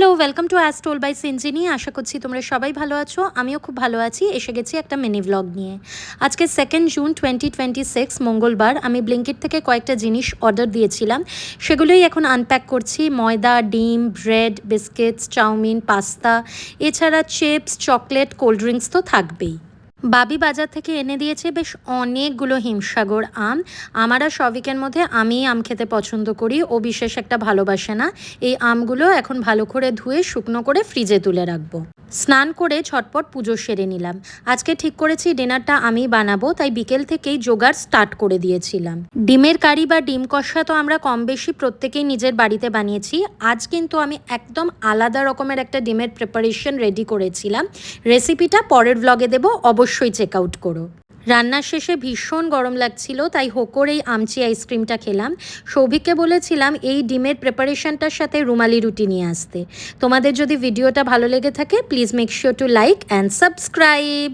Hello, welcome to as told by Sinjini. আশা করছি তোমরা সবাই ভালো আছো। আমিও খুব ভালো আছি। এসে গেছি একটা মিনি ভ্লগ নিয়ে। আজকে 2nd জুন 2026 মঙ্গলবার। আমি ব্লিঙ্কিট থেকে কয়েকটা জিনিস অর্ডার দিয়েছিলাম, সেগুলোই এখন আনপ্যাক করছি। ময়দা, ডিম, ব্রেড, বিস্কিটস, চাউমিন, পাস্তা, এছাড়া চিপস, চকলেট, কোল্ড ড্রিঙ্কস তো থাকবেই। বাবি বাজার থেকে এনে দিয়েছে বেশ অনেকগুলো হিমসাগর আম। আমার আর সবিকের মধ্যে আমি আম খেতে পছন্দ করি, ও বিশেষ একটা ভালোবাসে না। এই আমগুলো এখন ভালো করে ধুয়ে শুকনো করে ফ্রিজে তুলে রাখবো। স্নান করে ঝটপট পুজো সেরে নিলাম। আজকে ঠিক করেছি ডিনারটা আমি বানাবো, তাই বিকেল থেকেই জোগাড় স্টার্ট করে দিয়েছিলাম। ডিমের কারি বা ডিম কষা তো আমরা কম বেশি প্রত্যেকেই নিজের বাড়িতে বানিয়েছি। আজ কিন্তু আমি একদম আলাদা রকমের একটা ডিমের প্রিপারেশন রেডি করেছিলাম। রেসিপিটা পরের ব্লগে দেবো, অবশ্যই চেক আউট করো। রান্নার শেষে ভীষণ গরম লাগছিল, তাই হোকর এই আমচি আইসক্রিমটা খেলাম। সৌভিককে বলেছিলাম এই ডিমের প্রিপারেশনটার সাথে রুমালি রুটি নিয়ে আসতে। তোমাদের যদি ভিডিওটা ভালো লেগে থাকে, please make sure to like and subscribe.